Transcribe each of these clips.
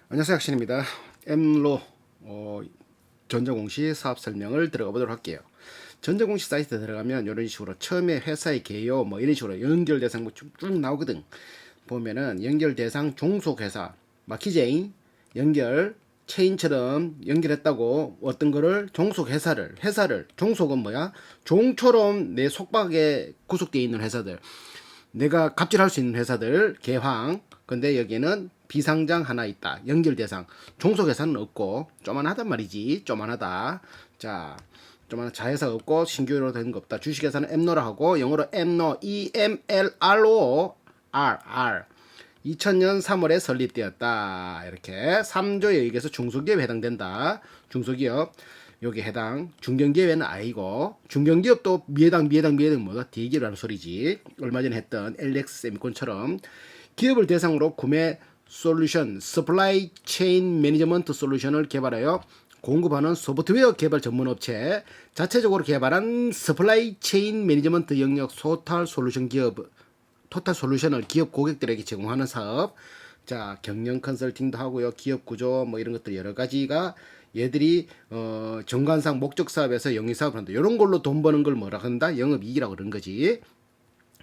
안녕하세요, 학신입니다. 엠로 전자공시 사업 설명을 들어가 보도록 할게요. 전자공시 사이트에 들어가면 이런 식으로 처음에 회사의 개요 뭐 이런 식으로 연결 대상 뭐 쭉 나오거든. 보면은 연결 대상 종속회사 마키제인 연결 체인처럼 연결했다고 어떤 거를 회사를 종속은 뭐야? 종처럼 내 속박에 구속되어 있는 회사들, 내가 갑질할 수 있는 회사들 개황. 근데 여기는 비상장 하나 있다. 연결 대상. 종속회사는 없고 쪼만하단 말이지. 쪼만하다. 자, 쪼만한 자회사 없고 신규로 된 거 없다. 주식회사는 엠노라 하고 영어로 엠노 EMLRO R 2000년 3월에 설립되었다. 이렇게 3조 여기에서 중소기업에 해당된다. 중소기업 여기 해당. 중견기업에는 아니고 중견기업도 미해당 뭐다 대기업이라는 소리지. 얼마 전에 했던 LX 세미콘처럼 기업을 대상으로 구매 솔루션, 서플라이 체인 매니지먼트 솔루션을 개발하여 공급하는 소프트웨어 개발 전문 업체, 자체적으로 개발한 서플라이 체인 매니지먼트 영역 토탈 솔루션을 기업 고객들에게 제공하는 사업. 자, 경영 컨설팅도 하고요. 기업 구조 뭐 이런 것들 여러 가지가 얘들이 정관상 목적 사업에서 영위 사업을 한다. 이런 걸로 돈 버는 걸 뭐라 한다? 영업이익이라고 그런 거지.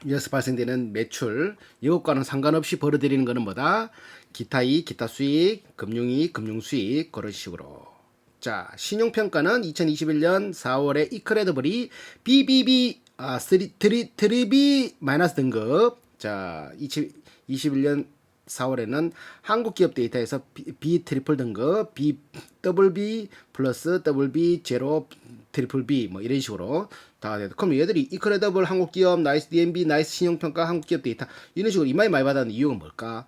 여기서 발생되는 매출, 이것과는 상관없이 벌어들이는 거는 뭐다? 기타 이익, 기타 수익, 금융이익, 금융수익, 그런 식으로. 자, 신용평가는 2021년 4월에 이크레더블이 BBB, 트리비 마이너스 등급. 자, 2021년 4월에는 한국기업 데이터에서 B 트리플 등급, B 더블 B 플러스 더블 B 제로 트리플 B 뭐 이런 식으로 다 돼도. 그럼 얘들이 이크레더블 한국기업, 나이스 DMB, 나이스 신용평가 한국기업 데이터 이런 식으로 이마이 많이 받았는 이유가 뭘까?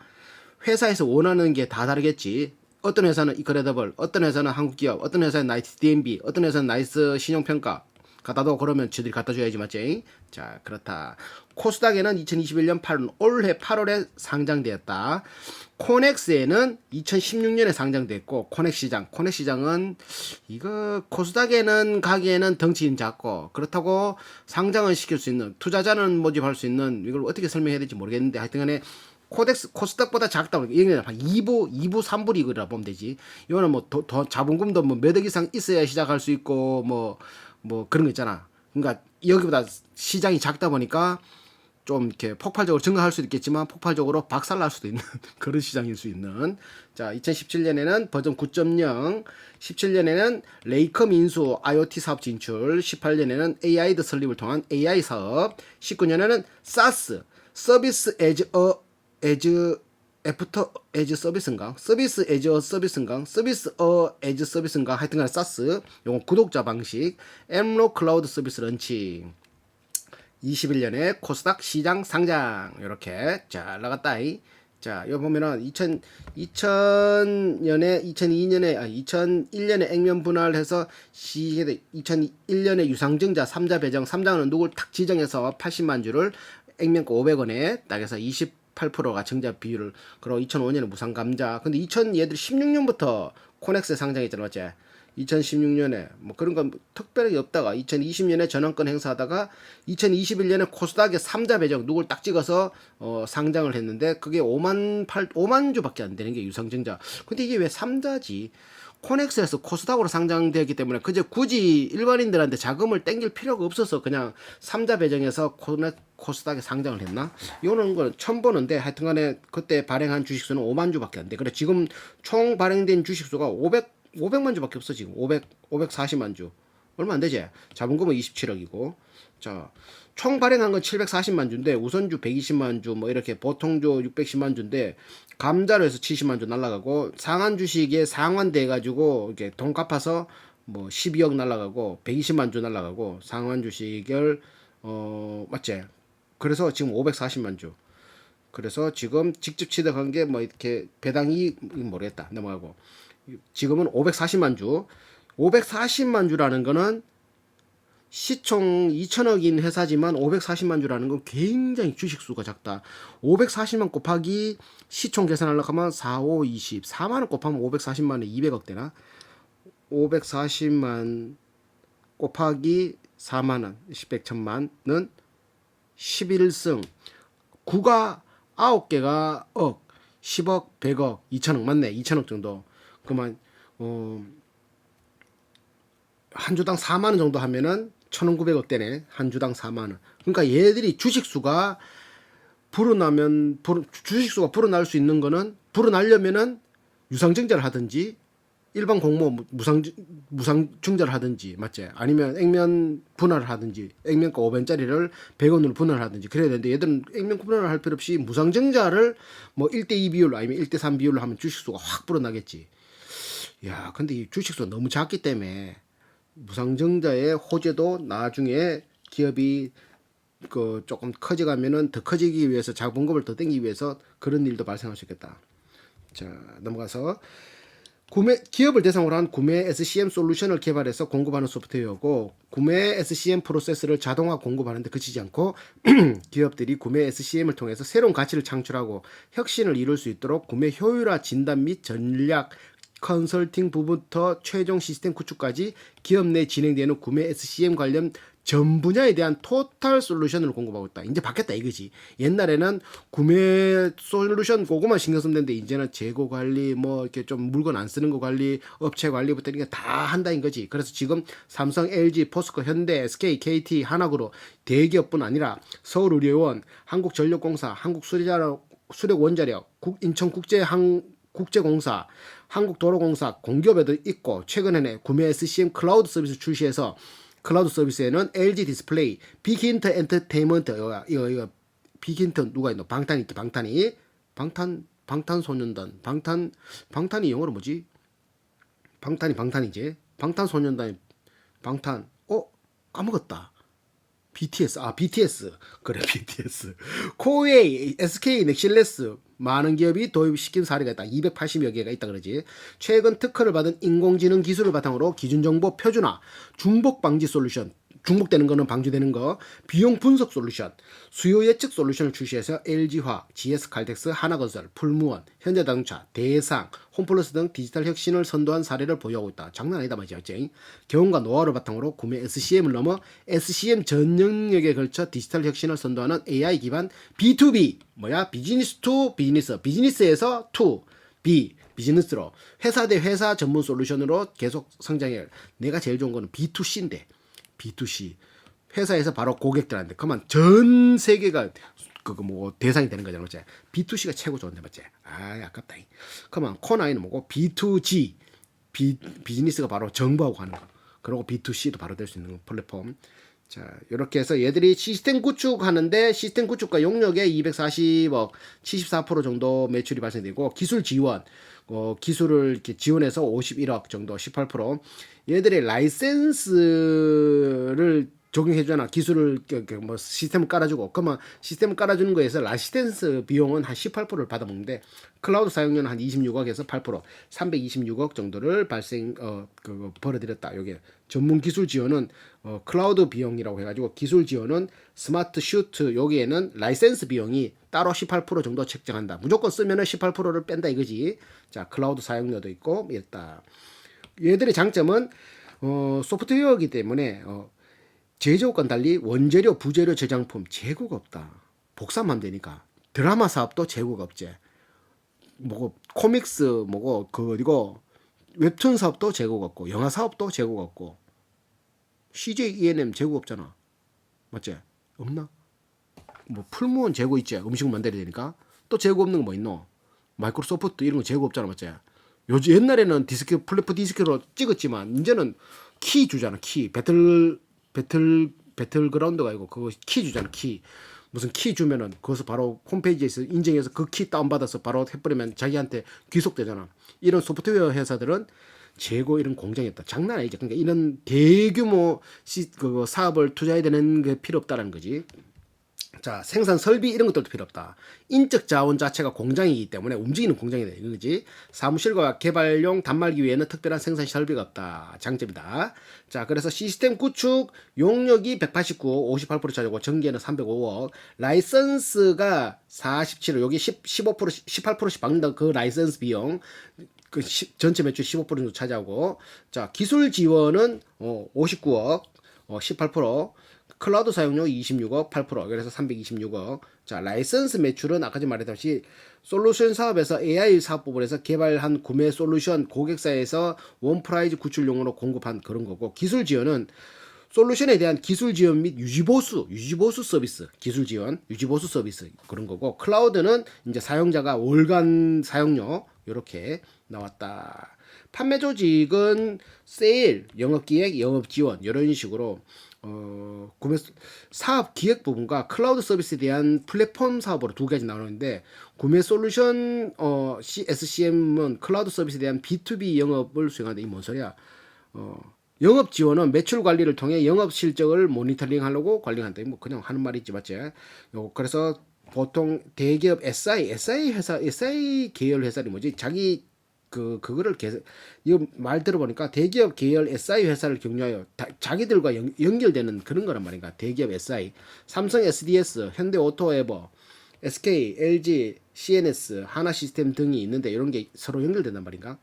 회사에서 원하는 게 다 다르겠지. 어떤 회사는 이크레더블, 어떤 회사는 한국기업, 어떤 회사는 나이스 DMB, 어떤 회사는 나이스 신용평가 갖다도 그러면 지들이 갖다 줘야지, 맞지? 자, 그렇다. 코스닥에는 2021년 올해 8월에 상장되었다. 코넥스에는 2016년에 상장됐고, 코넥시장은 이거 코스닥에는 가기에는 덩치는 작고, 그렇다고 상장을 시킬 수 있는, 투자자는 모집할 수 있는, 이걸 어떻게 설명해야 될지 모르겠는데, 하여튼간에 코스닥보다 작다고. 이게 한 2부, 3부 리그라 보면 되지. 이거는 뭐 더 자본금도 뭐 몇 억 이상 있어야 시작할 수 있고, 뭐 그런 거 있잖아. 그러니까 여기보다 시장이 작다 보니까 좀 이렇게 폭발적으로 증가할 수도 있겠지만 폭발적으로 박살날 수도 있는 그런 시장일 수 있는. 자, 2017년에는 버전 9.0, 17년에는 레이컴 인수 IoT 사업 진출, 18년에는 AI드 설립을 통한 AI 사업, 19년에는 SaaS 서비스 에즈 애프터 에즈 서비스인가? 서비스 에즈 서비스인가? 서비스 에즈 서비스인가? 하여튼간 사스. 요건 구독자 방식. 엠로 클라우드 서비스 런치. 21년에 코스닥 시장 상장. 요렇게 잘 나갔다. 자, 여기 보면은 2001년에 액면 분할해서 2001년에 유상증자 3자 배정. 3자는 누굴 탁 지정해서 80만 주를 액면가 500원에 딱 해서 28%가 증자 비율을. 그리고 2005년에 무상 감자. 근데 얘들 16년부터 코넥스 상장했잖아, 맞지? 2016년에 뭐 그런 건 특별하게 없다가 2020년에 전환권 행사하다가 2021년에 코스닥에 3자 배정 누굴 딱 찍어서 상장을 했는데 그게 5만 주밖에 안 되는 게 유상증자. 근데 이게 왜 3자지? 코넥스에서 코스닥으로 상장되었기 때문에 그저 굳이 일반인들한테 자금을 땡길 필요가 없어서 그냥 3자 배정해서 코스닥에 상장을 했나? 이거는 걸 처음 보는데 하여튼간에 그때 발행한 주식수는 5만 주밖에 안 돼. 그래 지금 총 발행된 주식수가 500만 주밖에 없어. 지금 540만 주. 얼마 안 되지? 자본금은 27억이고. 자, 총 발행한 건 740만 주인데 우선주 120만 주 뭐 이렇게 보통주 610만 주인데 감자로 해서 70만 주 날라가고 상한 주식에 상환돼 가지고 이렇게 돈 갚아서 뭐 12억 날라가고 120만 주 날라가고 상환 주식을 맞지? 그래서 지금 540만 주. 그래서 지금 직접 취득한 게 뭐 이렇게 배당이 모르겠다. 넘어가고. 지금은 540만 주. 540만 주라는 거는 시총 2천억인 회사지만 540만 주라는 건 굉장히 주식수가 작다. 540만 곱하기 시총 계산하려고 하면 4, 5, 20. 4만원 곱하면 540만에 200억 되나? 540만 곱하기 4만원, 10백 천만은 11승. 9가 9개가 억. 10억, 100억, 2천억 맞네. 2천억 정도. 그만 한 주당 4만 원 정도 하면은 1,900억대네. 한 주당 4만 원. 그러니까 얘들이 주식수가 주식수가 불어날 수 있는 거는 불어나려면은 유상증자를 하든지 일반 공모 무상증자를 하든지 맞지? 아니면 액면 분할을 하든지 액면가 5변짜리를 100원으로 분할을 하든지 그래야 되는데 얘들은 액면 분할을 할 필요 없이 무상증자를 뭐 1대2 비율로 아니면 1대3 비율로 하면 주식수가 확 불어나겠지. 야, 근데 이 주식수가 너무 작기 때문에 무상증자의 호재도 나중에 기업이 그 조금 커져가면은 더 커지기 위해서 자본금을 더 땡기기 위해서 그런 일도 발생할 수 있겠다. 자, 넘어가서 기업을 대상으로 한 구매 SCM 솔루션을 개발해서 공급하는 소프트웨어고 구매 SCM 프로세스를 자동화 공급하는데 그치지 않고 기업들이 구매 SCM을 통해서 새로운 가치를 창출하고 혁신을 이룰 수 있도록 구매 효율화 진단 및 전략 컨설팅 부부터 최종 시스템 구축까지 기업 내 진행되는 구매 SCM 관련 전 분야에 대한 토탈 솔루션을 공급하고 있다. 이제 바뀌었다 이거지. 옛날에는 구매 솔루션 그거만 신경 쓰면 되는데 이제는 재고 관리 뭐 이렇게 좀 물건 안 쓰는 거 관리, 업체 관리부터 이게 다 한다인 거지. 그래서 지금 삼성, LG, 포스코, 현대, SK, KT, 한화그룹 대기업뿐 아니라 서울의료원, 한국전력공사, 한국수력원자력, 인천국제공사, 한국도로공사, 공기업에도 있고 최근에는 구매 SCM 클라우드 서비스 출시해서 클라우드 서비스에는 LG 디스플레이, 빅힌트 엔터테인먼트 이거 빅힌트 누가 있노? 방탄이 있지. 방탄소년단 방탄이 영어로 뭐지? 방탄이지. 방탄소년단이 까먹었다. BTS 그래 BTS 코웨이 SK 넥실레스 많은 기업이 도입시킨 사례가 있다. 280여 개가 있다 그러지. 최근 특허를 받은 인공지능 기술을 바탕으로 기준정보 표준화, 중복 방지 솔루션, 중복되는 거는 방지되는 거, 비용 분석 솔루션, 수요 예측 솔루션을 출시해서 LG화학, GS칼텍스, 하나건설, 풀무원, 현대자동차, 대상, 홈플러스 등 디지털 혁신을 선도한 사례를 보유하고 있다. 장난 아니다 말이지. 경험과 노하우를 바탕으로 구매 SCM을 넘어 SCM 전 영역에 걸쳐 디지털 혁신을 선도하는 AI 기반 B2B 비즈니스 투 비즈니스, 비즈니스에서 투 B 비즈니스로 회사 대 회사 전문 솔루션으로 계속 성장해. 내가 제일 좋은 거는 B2C인데 B2C 회사에서 바로 고객들한테 그만 전 세계가 대상이 되는 거잖아. 맞지? B2C가 최고 좋은데 맞지? 아깝다. 그만 코나이는 뭐고 B2G 비즈니스가 바로 정부하고 하는 거. 그리고 B2C도 바로 될 수 있는 플랫폼. 자, 이렇게 해서 얘들이 시스템 구축하는데 시스템 구축과 용역에 240억, 74% 정도 매출이 발생되고 기술 지원, 기술을 이렇게 지원해서 51억 정도, 18%. 얘들의 라이센스를 적용해주잖아. 기술을 뭐 시스템을 깔아주고 그러면 시스템을 깔아주는 거에서 라이센스 비용은 한 18%를 받아먹는데 클라우드 사용료는 한 26억에서 8% 326억 정도를 벌어들였다. 여기 전문 기술 지원은 클라우드 비용이라고 해가지고 기술 지원은 스마트 슈트 여기에는 라이센스 비용이 따로 18% 정도 책정한다. 무조건 쓰면은 18%를 뺀다 이거지. 자, 클라우드 사용료도 있고 이랬다. 얘들의 장점은 소프트웨어이기 때문에 제조업과는 달리 원재료, 부재료, 저장품 재고가 없다. 복사만 되니까. 드라마 사업도 재고가 없지. 코믹스 그리고 웹툰 사업도 재고가 없고 영화 사업도 재고가 없고 CJ E&M 재고 없잖아. 맞지? 없나? 풀무원 재고 있지. 음식 만들어야 되니까. 또 재고 없는 거 뭐 있노? 마이크로소프트 이런 거 재고 없잖아. 맞지? 요즘 옛날에는 플래프 디스크로 찍었지만 이제는 키 주잖아. 키 배틀그라운드가 아니고 그거 키 주잖아. 키 무슨 키 주면은 그것을 바로 홈페이지에서 인증해서 그 키 다운받아서 바로 해버리면 자기한테 귀속되잖아. 이런 소프트웨어 회사들은 재고 이런 공장이 있다. 장난 아니지. 그러니까 이런 대규모 사업을 투자해야 되는 게 필요 없다는 거지. 자, 생산 설비 이런 것들도 필요 없다. 인적 자원 자체가 공장이기 때문에 움직이는 공장이 돼. 이거지. 사무실과 개발용 단말기 외에는 특별한 생산 설비가 없다. 장점이다. 자, 그래서 시스템 구축 용역이 189억, 58% 차지하고 전기에는 305억. 라이선스가 47억. 여기 15% 18%씩 받는다. 그 라이선스 비용. 전체 매출 15% 정도 차지하고. 자, 기술 지원은 59억, 18%. 클라우드 사용료 26억 8%, 그래서 326억. 자, 라이선스 매출은 아까 전 말했듯이 솔루션 사업에서 AI 사업 부분에서 개발한 구매 솔루션 고객사에서 원프라이즈 구출용으로 공급한 그런 거고, 기술 지원은 솔루션에 대한 기술 지원 및 유지보수 서비스, 기술 지원, 유지보수 서비스 그런 거고, 클라우드는 이제 사용자가 월간 사용료 이렇게 나왔다. 판매 조직은 세일, 영업기획, 영업지원 이런 식으로 구매 사업 기획 부분과 클라우드 서비스에 대한 플랫폼 사업으로 두 가지 나오는데, 구매 솔루션 SCM은 클라우드 서비스에 대한 B2B 영업을 수행한다. 이 뭔 소리야? 영업 지원은 매출 관리를 통해 영업 실적을 모니터링하려고 관리한다. 뭐 그냥 하는 말이지, 맞지? 그래서 보통 대기업 SI 회사, SI 계열 회사는 뭐지? 자기 그거를 이거 말 들어보니까 대기업 계열 SI 회사를 격려하여 자기들과 연결되는 그런 거란 말인가. 대기업 SI, 삼성 SDS, 현대 오토에버, SK, LG, CNS, 하나 시스템 등이 있는데 이런 게 서로 연결된단 말인가.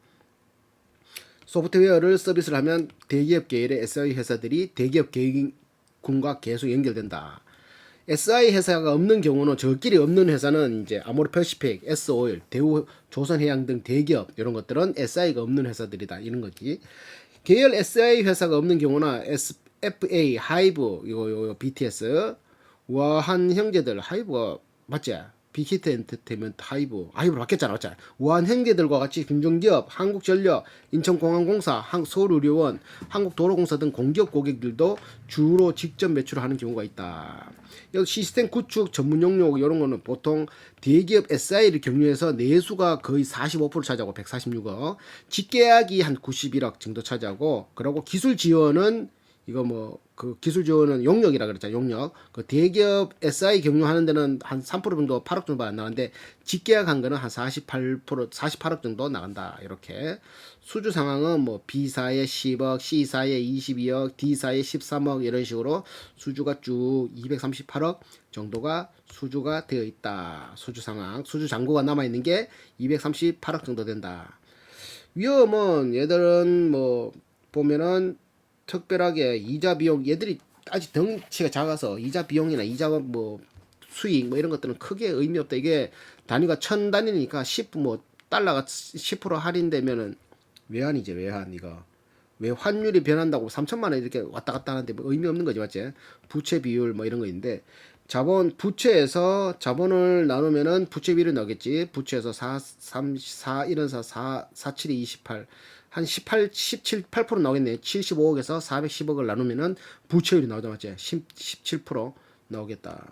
소프트웨어를 서비스를 하면 대기업 계열의 SI 회사들이 대기업 계열군과 계속 연결된다. SI 회사가 없는 경우는, 저끼리 없는 회사는 이제 아모르퍼시픽, S오일, 대우, 조선해양 등 대기업 이런 것들은 SI가 없는 회사들이다 이런 거지. 계열 SI 회사가 없는 경우나 FA, 하이브, 이거 BTS, 우아한 형제들, 하이브가 맞지? 빅히트 엔터테인먼트 하이브로 바뀌었잖아, 맞잖아. 우한 형제들과 같이 중견기업, 한국전력, 인천공항공사, 서울의료원, 한국도로공사 등 공기업 고객들도 주로 직접 매출을 하는 경우가 있다. 여기 시스템 구축 전문 용역 이런 거는 보통 대기업 SI를 경유해서 내수가 거의 45% 차지하고 146억, 직계약이 한 91억 정도 차지하고, 그리고 기술 지원은 이거 뭐 그 기술 지원은 용역이라 그랬잖아요. 용역. 그 대기업 SI 경유하는 데는 한 3% 정도, 8억 정도 안 나가는데 직계약한 거는 한 48%, 48억 정도 나간다. 이렇게. 수주 상황은 뭐 B사에 10억, C사에 22억, D사에 13억 이런 식으로 수주가 쭉 238억 정도가 수주가 되어 있다. 수주 상황. 수주 잔고가 남아 있는 게 238억 정도 된다. 위험은 얘들은 뭐 보면은 특별하게 이자 비용, 얘들이 아직 덩치가 작아서 이자 비용이나 이자 뭐 수익 뭐 이런 것들은 크게 의미 없다. 이게 단위가 1000단위니까 10 뭐 달러가 10% 할인되면은 외환이지, 외환. 이거 왜 환율이 변한다고 3천만 원 이렇게 왔다 갔다 하는데 뭐 의미 없는 거지, 맞지? 부채 비율 뭐 이런 거 있는데, 부채에서 자본을 나누면은 부채 비율이 나오겠지. 부채에서 4, 3, 4, 1은 4, 4, 4, 7이 28. 한 18, 17, 8% 나오겠네. 75억에서 410억을 나누면은 부채율이 나오자, 맞지? 17% 나오겠다.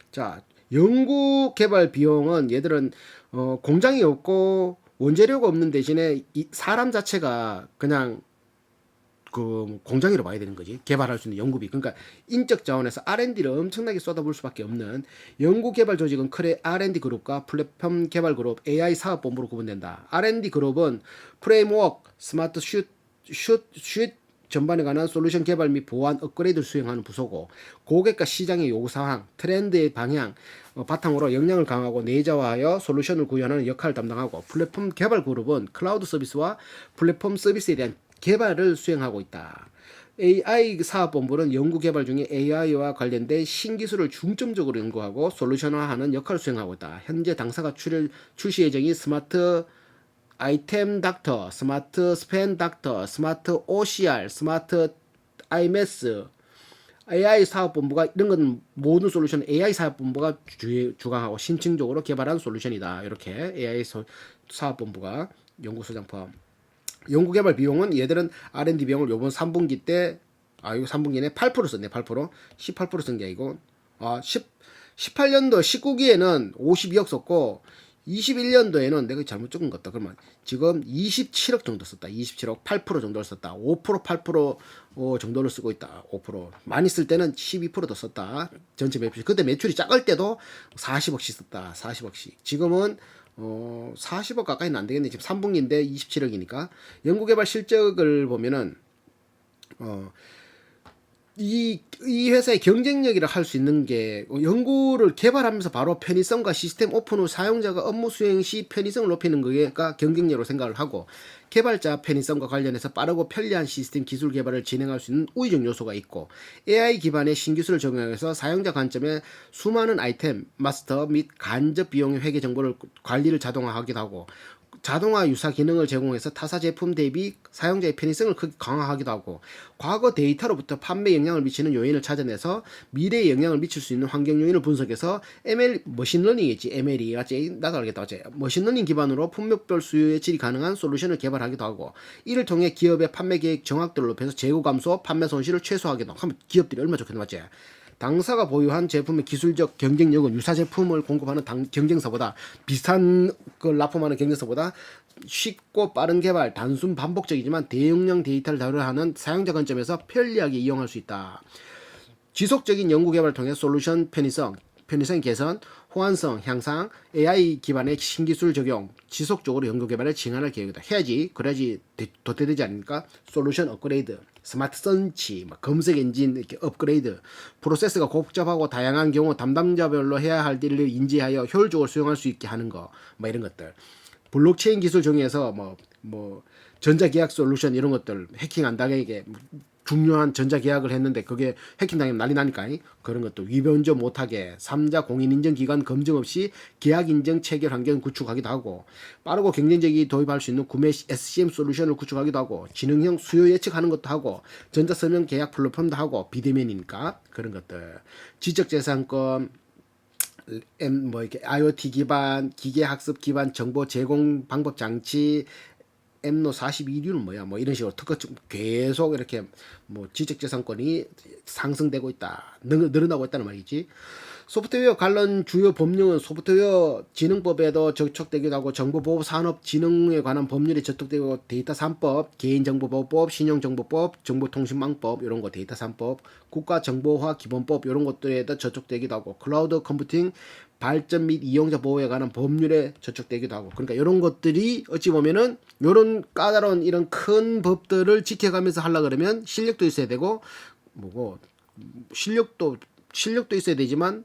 자, 연구 개발 비용은 얘들은 공장이 없고 원재료가 없는 대신에 이 사람 자체가 그냥 그 공장으로 봐야 되는 거지. 개발할 수 있는 연구비. 그러니까 인적 자원에서 R&D를 엄청나게 쏟아부을 수밖에 없는 연구 개발 조직은 크레 R&D 그룹과 플랫폼 개발 그룹, AI 사업 본부로 구분된다. R&D 그룹은 프레임워크, 스마트 슛 전반에 관한 솔루션 개발 및 보완 업그레이드를 수행하는 부서고, 고객과 시장의 요구 사항, 트렌드의 방향 바탕으로 역량을 강화하고 내재화하여 솔루션을 구현하는 역할을 담당하고, 플랫폼 개발 그룹은 클라우드 서비스와 플랫폼 서비스에 대한 개발을 수행하고 있다. AI 사업본부는 연구개발 중에 AI와 관련된 신기술을 중점적으로 연구하고 솔루션화하는 역할을 수행하고 있다. 현재 당사가 출시 예정인 스마트 아이템 닥터, 스마트 스팬 닥터, 스마트 OCR, 스마트 IMS, AI 사업본부가 이런 건 모든 솔루션 AI 사업본부가 주강하고 신층적으로 개발한 솔루션이다. 이렇게 AI 사업본부가 연구소장 포함. 연구개발 비용은 얘들은 R&D 비용을 요번 3분기 때, 이거 3분기네 8% 썼네. 8%. 18% 쓴 게 아니고, 18년도 19기에는 52억 썼고, 21년도에는 내가 잘못 적은 것 같다. 그러면 지금 27억 정도 썼다. 27억 8% 정도를 썼다. 5% 8% 정도를 쓰고 있다. 5%. 많이 쓸 때는 12%더 썼다. 전체 매출. 그때 매출이 작을 때도 40억씩 썼다. 40억씩. 지금은 40억 가까이는 안 되겠네. 지금 3분기인데 27억이니까. 연구개발 실적을 보면은 이 회사의 경쟁력이라 할 수 있는 게 연구를 개발하면서 바로 편의성과 시스템 오픈 후 사용자가 업무 수행 시 편의성을 높이는 거가 경쟁력으로 생각을 하고 개발자 편의성과 관련해서 빠르고 편리한 시스템 기술 개발을 진행할 수 있는 우위적 요소가 있고 AI 기반의 신기술을 적용해서 사용자 관점에 수많은 아이템, 마스터 및 간접 비용 회계 정보를 관리를 자동화하기도 하고 자동화 유사 기능을 제공해서 타사 제품 대비 사용자의 편의성을 크게 강화하기도 하고 과거 데이터로부터 판매 영향을 미치는 요인을 찾아내서 미래에 영향을 미칠 수 있는 환경 요인을 분석해서 ML 머신러닝이지 ML이 맞지 나도 알겠다 맞지 머신러닝 기반으로 품목별 수요 예측이 가능한 솔루션을 개발하기도 하고 이를 통해 기업의 판매 계획 정확도를 높여서 재고 감소, 판매 손실을 최소화하기도 하고 하면 기업들이 얼마나 좋겠나 맞지? 당사가 보유한 제품의 기술적 경쟁력은 유사 제품을 공급하는 경쟁사보다 비슷한 걸 납품하는 경쟁사보다 쉽고 빠른 개발, 단순 반복적이지만 대용량 데이터를 다루려 하는 사용자 관점에서 편리하게 이용할 수 있다. 지속적인 연구 개발을 통해 솔루션 편의성 개선, 호환성 향상, AI 기반의 신기술 적용, 지속적으로 연구 개발을 진행할 계획이다. 해야지. 그래야지 도태되지 않습니까? 솔루션 업그레이드, 스마트 서치, 검색 엔진 이렇게 업그레이드, 프로세스가 복잡하고 다양한 경우 담당자별로 해야 할 일을 인지하여 효율적으로 수용할 수 있게 하는 거, 뭐 이런 것들. 블록체인 기술 중에서 뭐 전자계약 솔루션 이런 것들 해킹 안 당하게 중요한 전자계약을 했는데 그게 해킹 당하면 난리 나니까 그런 것도 위변조 못하게 3자 공인인정기관 검증 없이 계약 인정 체결 환경 구축하기도 하고 빠르고 경쟁적이 도입할 수 있는 구매 SCM 솔루션을 구축하기도 하고 지능형 수요 예측하는 것도 하고 전자서명 계약 플랫폼도 하고 비대면이니까 그런 것들 지적재산권 뭐 이렇게 IoT 기반 기계 학습 기반 정보 제공 방법 장치 엠노 42류는 뭐야 뭐 이런 식으로 특허 계속 이렇게 뭐 지적재산권이 상승되고 있다 늘어나고 있다는 말이지. 소프트웨어 관련 주요 법령은 소프트웨어 진흥법에도 저촉되기도 하고 정보보호산업진흥에 관한 법률이 저촉되고 데이터 3법, 개인정보보호법, 신용정보법, 정보통신망법 이런 거 데이터 3법, 국가정보화 기본법 이런 것들에도 저촉되기도 하고 클라우드 컴퓨팅 발전 및 이용자 보호에 관한 법률에 저촉되기도 하고 그러니까 이런 것들이 어찌 보면은 이런 까다로운 이런 큰 법들을 지켜가면서 하려 그러면 실력도 있어야 되고 뭐고 실력도 있어야 되지만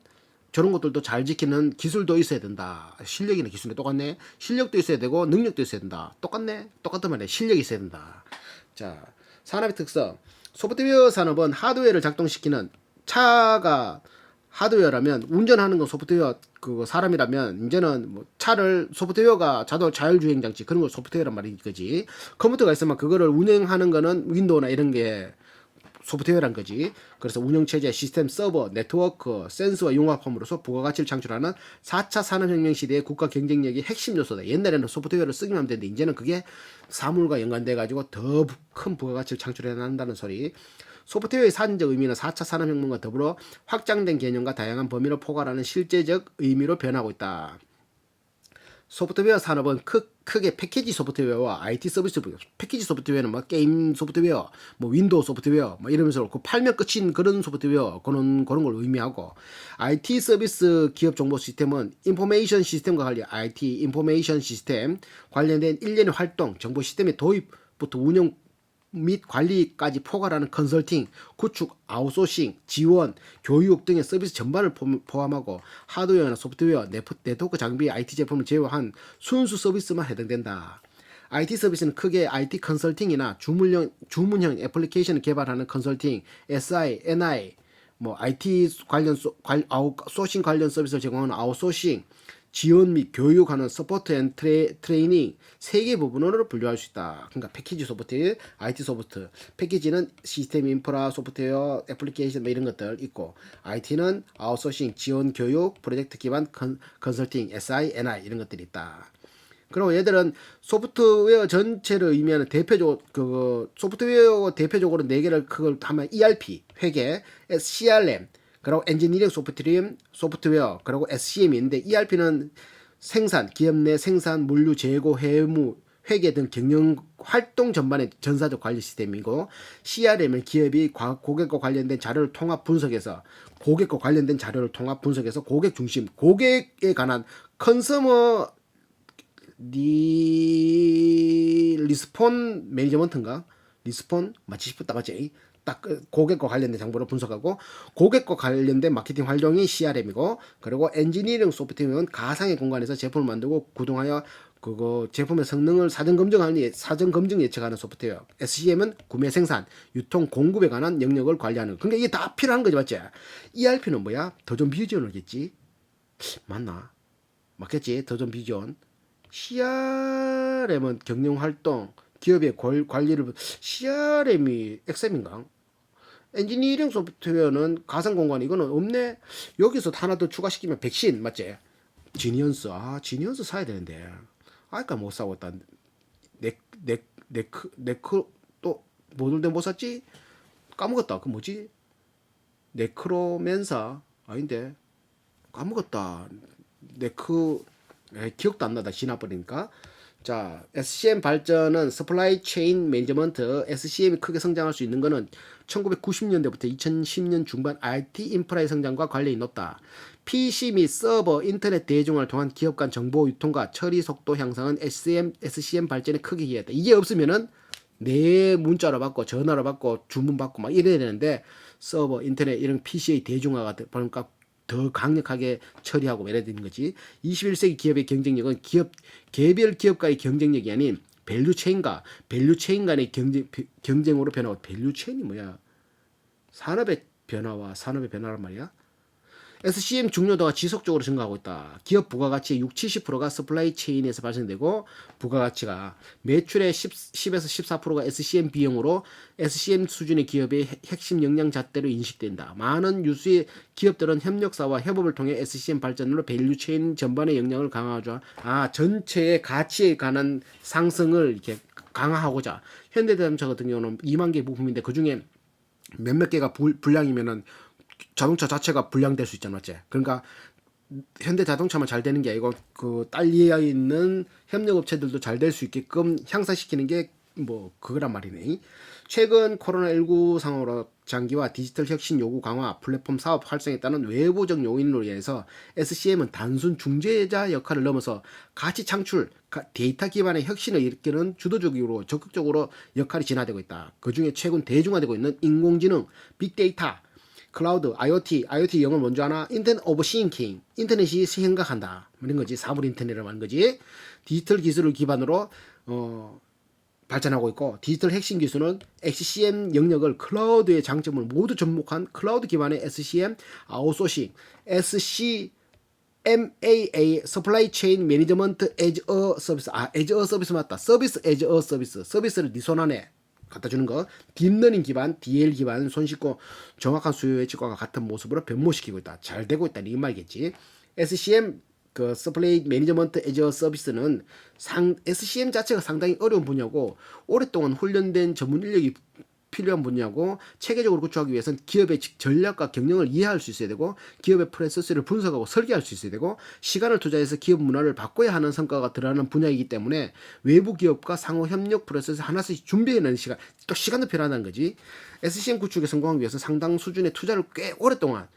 저런 것들도 잘 지키는 기술도 있어야 된다. 실력이나 기술이 똑같네. 실력도 있어야 되고 능력도 있어야 된다. 똑같네. 똑같단 말이야. 실력이 있어야 된다. 자, 산업의 특성. 소프트웨어 산업은 하드웨어를 작동시키는 차가 하드웨어라면 운전하는 건 소프트웨어 그 사람이라면 이제는 뭐 차를 소프트웨어가 자율주행 장치 그런 거 소프트웨어란 말이지. 컴퓨터가 있으면 그거를 운행하는 거는 윈도우나 이런 게 소프트웨어란 거지. 그래서 운영체제, 시스템, 서버, 네트워크, 센서와 융합함으로써 부가가치를 창출하는 4차 산업혁명 시대의 국가 경쟁력이 핵심 요소다. 옛날에는 소프트웨어를 쓰기만 하면 되는데 이제는 그게 사물과 연관돼 가지고 더 큰 부가가치를 창출해야 한다는 소리. 소프트웨어의 사전적 의미는 4차 산업혁명과 더불어 확장된 개념과 다양한 범위를 포괄하는 실제적 의미로 변하고 있다. 소프트웨어 산업은 크게 패키지 소프트웨어와 IT 서비스 패키지 소프트웨어는 뭐 게임 소프트웨어, 뭐 윈도우 소프트웨어, 뭐 이러면서 그 팔면 끝인 그런 소프트웨어 그런 걸 의미하고 IT 서비스 기업 정보 시스템은 인포메이션 시스템과 관련 IT 인포메이션 시스템 관련된 일련의 활동 정보 시스템의 도입부터 운영 및 관리까지 포괄하는 컨설팅, 구축, 아웃소싱, 지원, 교육 등의 서비스 전반을 포함하고 하드웨어나 소프트웨어, 네트워크 장비, IT 제품을 제외한 순수 서비스만 해당된다. IT 서비스는 크게 IT 컨설팅이나 주문형 애플리케이션을 개발하는 컨설팅, SI, NI, 뭐 IT 관련 아웃소싱 관련 서비스를 제공하는 아웃소싱, 지원 및 교육하는 서포트 앤 트레이닝 세 개 부분으로 분류할 수 있다. 그러니까 패키지 소프트웨어, IT 소프트. 패키지는 시스템 인프라, 소프트웨어, 애플리케이션 뭐 이런 것들 있고 IT는 아웃소싱, 지원, 교육, 프로젝트 기반 컨설팅, SI, NI 이런 것들이 있다. 그리고 얘들은 소프트웨어 전체를 의미하는 소프트웨어 대표적으로 네 개를 그걸 하면 ERP, 회계, CRM 그리고 엔지니어링 소프트웨어, 그리고 SCM인데 ERP는 생산, 기업 내 생산, 물류, 재고, 해무, 회계 등 경영 활동 전반의 전사적 관리 시스템이고 CRM은 기업이 고객과 관련된 자료를 통합 분석해서 고객 중심, 고객에 관한 컨서머 리스폰 매니저먼트인가? 리스폰 맞지 싶었다 맞지? 딱 고객과 관련된 정보를 분석하고 고객과 관련된 마케팅 활동이 CRM이고 그리고 엔지니어링 소프트웨어는 가상의 공간에서 제품을 만들고 구동하여 그거 제품의 성능을 사전 검증 예측하는 소프트웨어. SCM은 구매, 생산, 유통, 공급에 관한 영역을 관리하는. 그러니까 이게 다 필요한 거지, 맞지? ERP는 뭐야? 더존 비전을겠지? 맞나? 맞겠지? 더존 비전. CRM은 경영 활동, 기업의 관리를 CRM이 XM인가? 엔지니어링 소프트웨어는 가상 공간 이거는 없네. 여기서 하나 더 추가시키면 백신 맞지? 지니언스 지니언스 사야 되는데 아까 못 사고 있다. 네크 또 뭐들 못 샀지? 까먹었다. 그 뭐지? 네크로맨사 아닌데 까먹었다. 네크 기억도 안 나다. 지나버리니까. 자, SCM 발전은 서플라이 체인 매니지먼트 SCM이 크게 성장할 수 있는 것은 1990년대부터 2010년 중반 IT 인프라의 성장과 관련이 높다. PC 및 서버, 인터넷 대중화를 통한 기업 간 정보 유통과 처리 속도 향상은 SCM 발전에 크게 기여했다. 이게 없으면은 내 문자로 받고 전화로 받고 주문 받고 막 이래야 되는데 서버, 인터넷 이런 PC의 대중화가 보니까 더 강력하게 처리하고 이래야 되는 거지. 21세기 기업의 경쟁력은 개별 기업과의 경쟁력이 아닌 밸류체인 간의 경쟁으로 변하고 밸류체인이 뭐야? 산업의 변화란 말이야. SCM 중요도가 지속적으로 증가하고 있다. 기업 부가가치의 60-70%가 서플라이 체인에서 발생되고 부가가치가 매출의 10에서 14%가 SCM 비용으로 SCM 수준의 기업의 핵심 역량 잣대로 인식된다. 많은 유수의 기업들은 협력사와 협업을 통해 SCM 발전으로 밸류 체인 전반의 역량을 강화하자. 전체의 가치에 관한 상승을 이렇게 강화하고자. 현대자동차 같은 경우는 2만 개 부품인데 그 중에 몇몇 개가 불량이면은 자동차 자체가 불량될 수 있잖아, 맞지? 그러니까 현대 자동차만 잘 되는 게 아니고 그 딸려 있는 협력 업체들도 잘 될 수 있게끔 향상시키는 게 뭐 그거란 말이네. 최근 코로나19 상황으로 장기화, 디지털 혁신 요구 강화, 플랫폼 사업 활성에 따른 외부적 요인으로 인해서 SCM은 단순 중재자 역할을 넘어서 가치 창출, 데이터 기반의 혁신을 일으키는 주도적으로 적극적으로 역할이 진화되고 있다. 그 중에 최근 대중화되고 있는 인공지능, 빅데이터, 클라우드, IoT 영어를 먼저 하나, 인터넷 오브 싱킹, 인터넷이 생각한다. 이런 거지. 사물 인터넷을 말하는 거지. 디지털 기술을 기반으로 발전하고 있고, 디지털 핵심 기술은 SCM 영역을 클라우드의 장점을 모두 접목한 클라우드 기반의 SCM 아웃소싱, SCMAA, 서플라이 체인 매니지먼트 에즈 어 서비스. 에즈 어 서비스 맞다. 서비스 에즈 어 서비스. 서비스를 네 손 안에 갖다 주는 거. 딥러닝 기반, DL 기반, 손쉽고 정확한 수요 예측과 같은 모습으로 변모시키고 있다. 잘 되고 있다. 이 말이겠지. SCM 그 서플라이 매니지먼트 에저 서비스는 SCM 자체가 상당히 어려운 분야고 오랫동안 훈련된 전문 인력이 필요한 분야고 체계적으로 구축하기 위해서는 기업의 전략과 경영을 이해할 수 있어야 되고 기업의 프로세스를 분석하고 설계할 수 있어야 되고 시간을 투자해서 기업 문화를 바꿔야 하는 성과가 드러나는 분야이기 때문에 외부 기업과 상호 협력 프로세스 하나씩 준비해내는 시간, 또 시간도 필요하다는 거지. SCM 구축에 성공하기 위해서 상당 수준의 투자를 꽤 오랫동안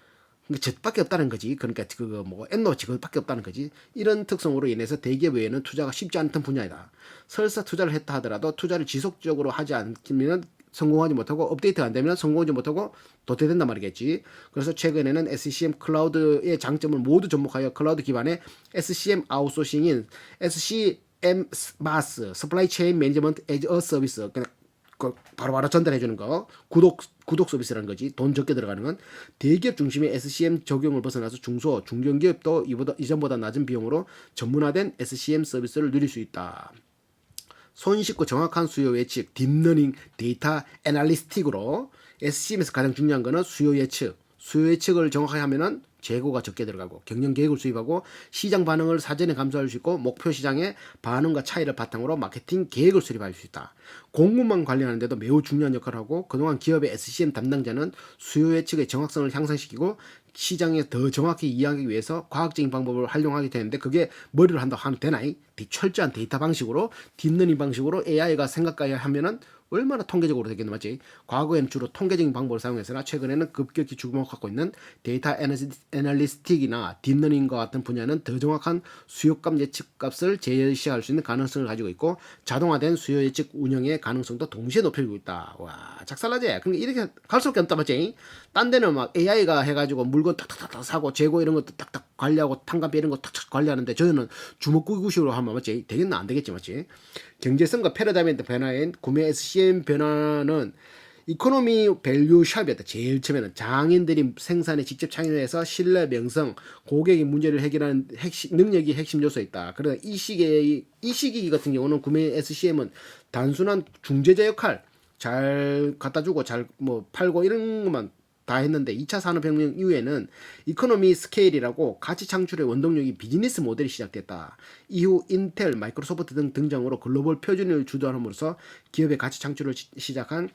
저밖에 없다는 거지. 그러니까 그거 뭐 엔노치 그것밖에 없다는 거지. 이런 특성으로 인해서 대기업 외에는 투자가 쉽지 않던 분야이다. 설사 투자를 했다 하더라도 투자를 지속적으로 하지 않으면 성공하지 못하고 업데이트가 안 되면 성공하지 못하고 도태된단 말이겠지. 그래서 최근에는 SCM 클라우드의 장점을 모두 접목하여 클라우드 기반의 SCM 아웃소싱인 SCM 마스 서플라이 체인 매니지먼트 에즈 어 서비스 바로바로 전달해 주는 거 구독 서비스라는 거지. 돈 적게 들어가는 건 대기업 중심의 SCM 적용을 벗어나서 중소 중견기업도 이전보다 낮은 비용으로 전문화된 SCM 서비스를 누릴 수 있다. 손쉽고 정확한 수요 예측, 딥러닝, 데이터 애널리스틱으로 SCM에서 가장 중요한 거는 수요 예측을 정확하게 하면은 재고가 적게 들어가고 경영 계획을 수립하고 시장 반응을 사전에 감소할 수 있고 목표 시장의 반응과 차이를 바탕으로 마케팅 계획을 수립할 수 있다. 공급망 관리하는 데도 매우 중요한 역할을 하고 그동안 기업의 SCM 담당자는 수요 예측의 정확성을 향상시키고 시장에 더 정확히 이해하기 위해서 과학적인 방법을 활용하게 되는데 그게 머리로 한다고 하면 되나이? 철저한 데이터 방식으로 딥러닝 방식으로 AI가 생각하여 하면은 얼마나 통계적으로 되겠노 맞지? 과거에는 주로 통계적인 방법을 사용했으나 최근에는 급격히 주목하고 있는 데이터 애널리스틱이나 딥러닝과 같은 분야는 더 정확한 수요값 예측값을 제시할 수 있는 가능성을 가지고 있고 자동화된 수요 예측 운영의 가능성도 동시에 높여주고 있다. 와 작살나지? 그러니까 이렇게 갈 수밖에 없다 맞지? 딴 데는 막 AI가 해가지고 물건 탁탁탁 사고 재고 이런 것도 탁탁 관리하고 탕감비 이런 거 탁탁 관리하는데 저희는 주먹구구식으로 하면 맞지? 되겠나 안 되겠지 맞지? 경제성과 패러다임의 변화인 구매 SCM 변화는 이코노미 밸류 샵이었다. 제일 처음에는 장인들이 생산에 직접 참여해서 신뢰, 명성, 고객의 문제를 해결하는 능력이 핵심 요소였다. 그러나 이 시기 같은 경우는 구매 SCM은 단순한 중재자 역할, 잘 갖다 주고 잘 뭐 팔고 이런 것만 다 했는데 2차 산업혁명 이후에는 이코노미 스케일이라고 가치 창출의 원동력이 비즈니스 모델이 시작됐다. 이후 인텔, 마이크로소프트 등 등장으로 글로벌 표준을 주도함으로써 기업의 가치 창출을 시작한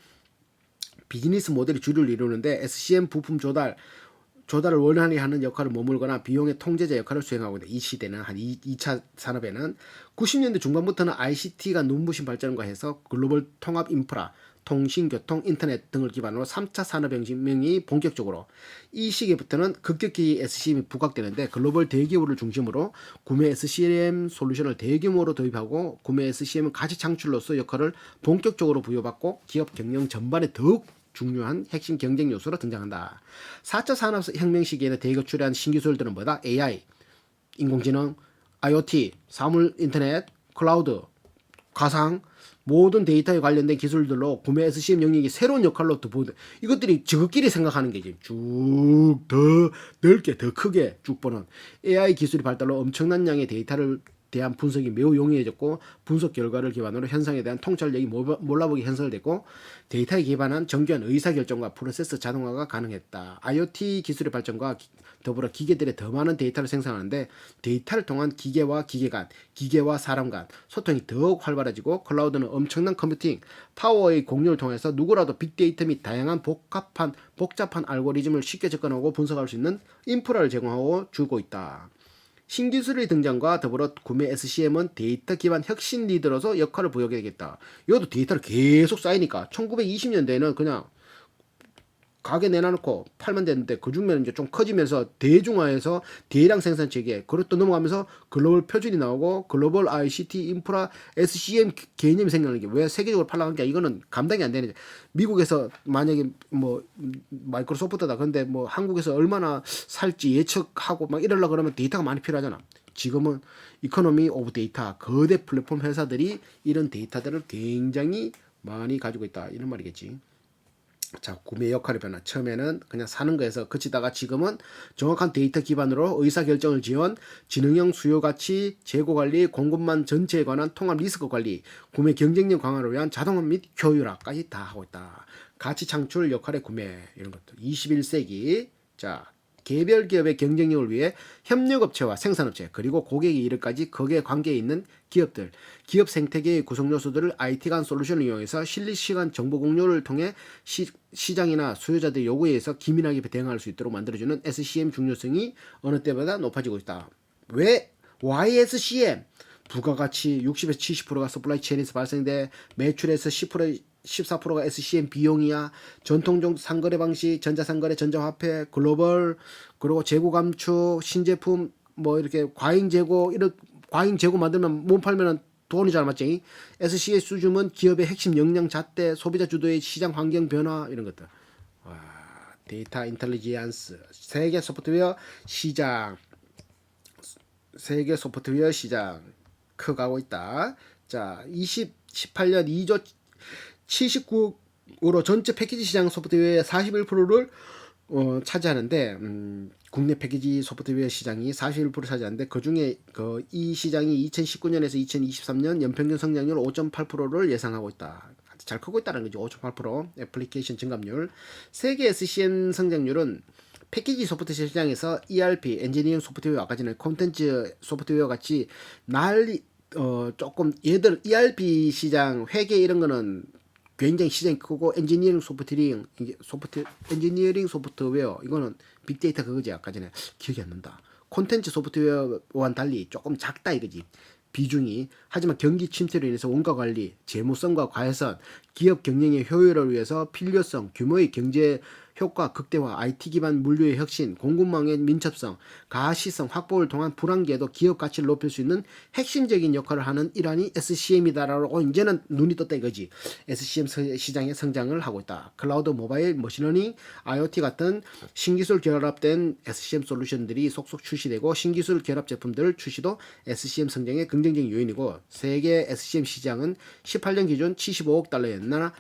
비즈니스 모델이 주를 이루는데 SCM 부품 조달을 원활히 하는 역할을 머물거나 비용의 통제자 역할을 수행하고 있다. 이 시대는 한 2차 산업에는 90년대 중반부터는 ICT가 눈부신 발전과 해서 글로벌 통합 인프라, 통신, 교통, 인터넷 등을 기반으로 3차 산업혁명이 본격적으로 이 시기부터는 급격히 SCM이 부각되는데 글로벌 대기업을 중심으로 구매 SCM 솔루션을 대규모로 도입하고 구매 SCM은 가치 창출로서 역할을 본격적으로 부여받고 기업 경영 전반에 더욱 중요한 핵심 경쟁 요소로 등장한다. 4차 산업혁명 시기에는 대거 출현한 신기술들은 뭐다? AI, 인공지능, IoT, 사물 인터넷, 클라우드, 가상, 모든 데이터에 관련된 기술들로 구매 SCM 영역이 새로운 역할로 보는 이것들이 저것끼리 생각하는 게 쭉 더 넓게 더 크게 쭉 보는 AI 기술이 발달로 엄청난 양의 데이터를 대한 분석이 매우 용이해졌고 분석 결과를 기반으로 현상에 대한 통찰력이 몰라보기 현설됐고 데이터에 기반한 정교한 의사결정과 프로세스 자동화가 가능했다. IoT 기술의 발전과 더불어 기계들의 더 많은 데이터를 생산하는데 데이터를 통한 기계와 기계 간, 기계와 사람 간 소통이 더욱 활발해지고 클라우드는 엄청난 컴퓨팅, 파워의 공유를 통해서 누구라도 빅데이터 및 다양한 복잡한 알고리즘을 쉽게 접근하고 분석할 수 있는 인프라를 제공하고 주고 있다. 신기술의 등장과 더불어 구매 SCM은 데이터 기반 혁신 리더로서 역할을 부여하게 되겠다. 이것도 데이터를 계속 쌓이니까 1920년대에는 그냥 가게 내놔놓고 팔면 되는데 그 중에는 이제 좀 커지면서 대중화해서 대량 생산 체계 그것도 넘어가면서 글로벌 표준이 나오고 글로벌 ICT 인프라 SCM 개념이 생기는 게 왜 세계적으로 팔라는 게 이거는 감당이 안 되는 미국에서 만약에 뭐 마이크로소프트다 근데 뭐 한국에서 얼마나 살지 예측하고 막 이러려 그러면 데이터가 많이 필요하잖아. 지금은 이코노미 오브 데이터 거대 플랫폼 회사들이 이런 데이터들을 굉장히 많이 가지고 있다 이런 말이겠지. 자, 구매 역할의 변화. 처음에는 그냥 사는 거에서 그치다가 지금은 정확한 데이터 기반으로 의사결정을 지원, 지능형 수요 가치, 재고 관리, 공급망 전체에 관한 통합 리스크 관리, 구매 경쟁력 강화를 위한 자동화 및 효율화까지 다 하고 있다. 가치 창출 역할의 구매 이런 것도 21세기. 자, 개별 기업의 경쟁력을 위해 협력업체와 생산업체 그리고 고객이 이르까지 거기에 관계에 있는 기업들, 기업 생태계의 구성 요소들을 IT 간 솔루션을 이용해서 실시간 정보 공유를 통해 시장이나 수요자들의 요구에 의해서 기민하게 대응할 수 있도록 만들어주는 SCM 중요성이 어느 때보다 높아지고 있다. 왜? YSCM 부가가치 60에서 70%가 서플라이 체인에서 발생돼 매출에서 14%가 SCM 비용이야. 전통적 상거래 방식, 전자상거래, 전자화폐, 글로벌, 그리고 재고 감축, 신제품, 뭐 이렇게 과잉 재고, 이런 과잉 재고 만들면 못 팔면은 돈이 잘 맞지. SC의 수준은 기업의 핵심 역량 잣대, 소비자 주도의 시장 환경 변화 이런 것들. 와, 데이터 인텔리전스, 세계 소프트웨어 시장 커가고 있다. 자, 18년 2조 79으로 전체 패키지 시장 소프트웨어의 41%를 차지하는데 국내 패키지 소프트웨어 시장이 41% 차지하는데 그중에 이 시장이 2019년에서 2023년 연평균 성장률 5.8%를 예상하고 있다. 잘 크고 있다는 거죠. 5.8% 애플리케이션 증감률. 세계 SCM 성장률은 패키지 소프트웨어 시장에서 ERP, 엔지니어링 소프트웨어, 아까 전에 콘텐츠 소프트웨어 같이 조금 얘들 ERP 시장, 회계 이런 거는 굉장히 시장이 크고 엔지니어링 소프트웨어 이거는 빅데이터 그거지. 아까 전에 기억이 안 난다. 콘텐츠 소프트웨어와는 달리 조금 작다 이거지. 비중이. 하지만 경기 침체로 인해서 원가 관리, 재무성과 과외선, 기업 경영의 효율을 위해서 필요성, 규모의 경제 효과 극대화, IT 기반 물류의 혁신, 공급망의 민첩성, 가시성 확보를 통한 불황기에도 기업 가치를 높일 수 있는 핵심적인 역할을 하는 일환이 SCM이다라고 이제는 눈이 떴다 이거지. SCM 시장의 성장을 하고 있다. 클라우드, 모바일, 머신러닝, IoT 같은 신기술 결합된 SCM 솔루션들이 속속 출시되고 신기술 결합 제품들 출시도 SCM 성장의 긍정적인 요인이고 세계 SCM 시장은 18년 기준 75억 달러였으나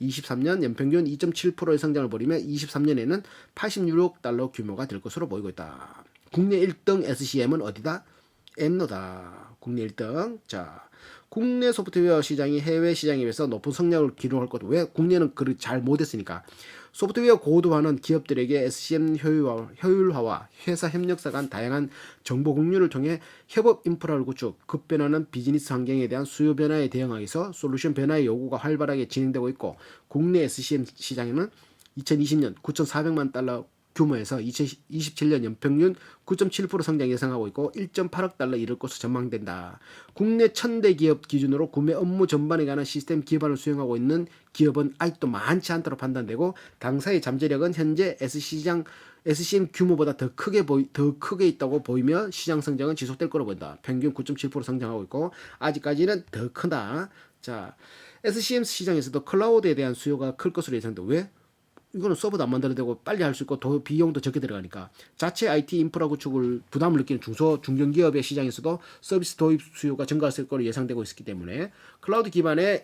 23년 연평균 2.7%의 성장을 벌이며 23년에는 86억 달러 규모가 될 것으로 보이고 있다. 국내 1등 SCM은 어디다? 엠노다. 국내 1등. 자, 국내 소프트웨어 시장이 해외 시장에 비해서 높은 성장을 기록할 것. 왜? 국내는 잘 못했으니까. 소프트웨어 고도화는 기업들에게 SCM 효율화와 회사 협력사 간 다양한 정보 공유를 통해 협업 인프라를 구축, 급변하는 비즈니스 환경에 대한 수요 변화에 대응하기 위해서 솔루션 변화의 요구가 활발하게 진행되고 있고 국내 SCM 시장에는 2020년 9,400만 달러 규모에서 2027년 연평균 9.7% 성장 예상하고 있고 1.8억 달러 이를 것으로 전망된다. 국내 1000대 기업 기준으로 구매 업무 전반에 관한 시스템 기반을 수행하고 있는 기업은 아직도 많지 않다로 판단되고 당사의 잠재력은 현재 SCM 규모보다 더 크게 있다고 보이며 시장 성장은 지속될 거로 보인다. 평균 9.7% 성장하고 있고 아직까지는 더 크다. 자, SCM 시장에서도 클라우드에 대한 수요가 클 것으로 예상돼. 왜? 이거는 서버도 안 만들어도 되고 빨리 할 수 있고 비용도 적게 들어가니까 자체 IT 인프라 구축을 부담을 느끼는 중견기업의 시장에서도 서비스 도입 수요가 증가했을 거로 예상되고 있기 때문에 클라우드 기반의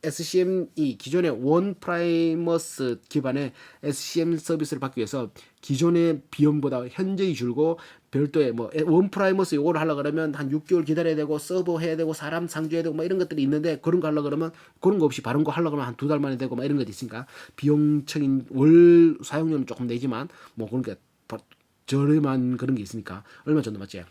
SCM이 기존의 원 프라이머스 기반의 SCM 서비스를 받기 위해서 기존의 비용보다 현저히 줄고 별도의 원 프라이머스 요거를 하려 그러면 한 6개월 기다려야 되고 서버 해야 되고 사람 상주해야 되고 이런 것들이 있는데 그런 거 하려 그러면 그런 거 없이 바른 거 하려 그러면 한 2달 만에 되고 이런 것도 있으니까 비용적인 월 사용료는 조금 내지만 그러니까 저렴한 그런 게 있으니까 얼마 정도 맞지?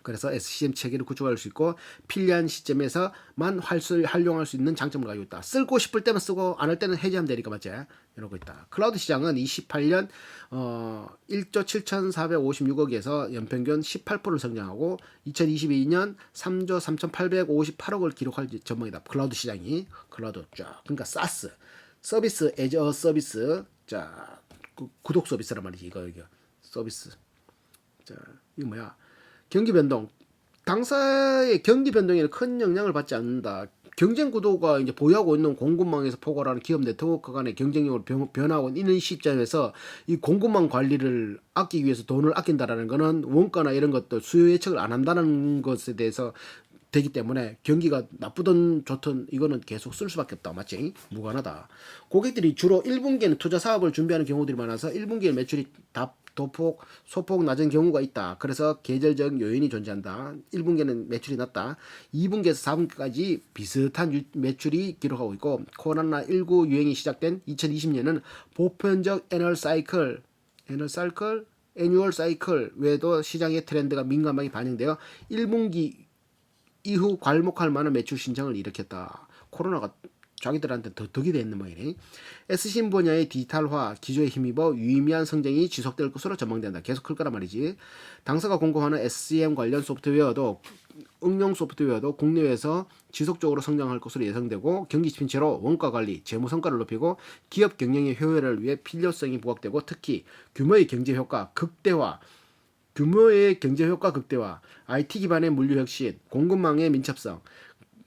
그래서 SCM 체계를 구축할 수 있고 필요한 시점에서만 활용할 수 있는 장점을 가지고 있다. 쓰고 싶을 때만 쓰고 안 할 때는 해지하면 되니까 맞지? 이러고 있다. 클라우드 시장은 28년 1조 7,456억에서 연평균 18%를 성장하고 2022년 3조 3,858억을 기록할 전망이다. 클라우드 시장이 클라우드 쫙 그러니까 SaaS 서비스 애저 서비스 자 구독 서비스란 말이지 이거 서비스 자 이거 뭐야? 경기 변동. 당사의 경기 변동에는 큰 영향을 받지 않는다. 경쟁 구도가 이제 보유하고 있는 공급망에서 포괄하는 기업 네트워크 간의 경쟁력을 변화하고 있는 시점에서 이 공급망 관리를 아끼기 위해서 돈을 아낀다라는 거는 원가나 이런 것들 수요 예측을 안 한다는 것에 대해서 되기 때문에 경기가 나쁘든 좋든 이거는 계속 쓸 수밖에 없다. 맞지? 무관하다. 고객들이 주로 1분기에는 투자 사업을 준비하는 경우들이 많아서 1분기에 매출이 소폭 낮은 경우가 있다. 그래서 계절적 요인이 존재한다. 1분기에는 매출이 낮다. 2분기에서 4분기까지 비슷한 매출이 기록하고 있고 코로나19 유행이 시작된 2020년은 보편적 애뉴얼 사이클 외에도 시장의 트렌드가 민감하게 반영되어 1분기 이후 괄목할 만한 매출 신장을 일으켰다. 코로나가 자기들한테 더 덕이 됐는 모양이네. SCM 분야의 디지털화 기조에 힘입어 유의미한 성장이 지속될 것으로 전망된다. 계속 클 거란 말이지. 당사가 공급하는 SCM 관련 응용 소프트웨어도 국내에서 지속적으로 성장할 것으로 예상되고 경기 침체로 원가 관리, 재무 성과를 높이고 기업 경영의 효율을 위해 필요성이 부각되고 특히 규모의 경제 효과 극대화, IT 기반의 물류 혁신, 공급망의 민첩성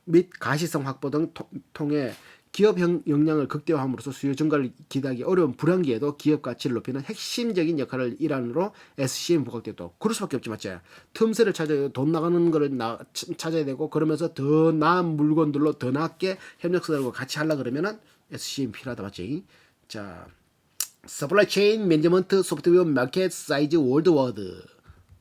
및 가시성 확보 등 통해 기업 역량을 극대화함으로써 수요 증가를 기대하기 어려운 불황기에도 기업 가치를 높이는 핵심적인 역할을 일환으로 SCM 부각되다. 그럴 수밖에 없지 맞지? 틈새를 찾아야 돈 나가는 거를 찾아야 되고 그러면서 더 나은 물건들로 더 낫게 협력사들과 같이 하려 그러면은 SCM 필요하다 맞지? 자, 서플라이 체인 매니지먼트 소프트웨어 마켓 사이즈 월드워드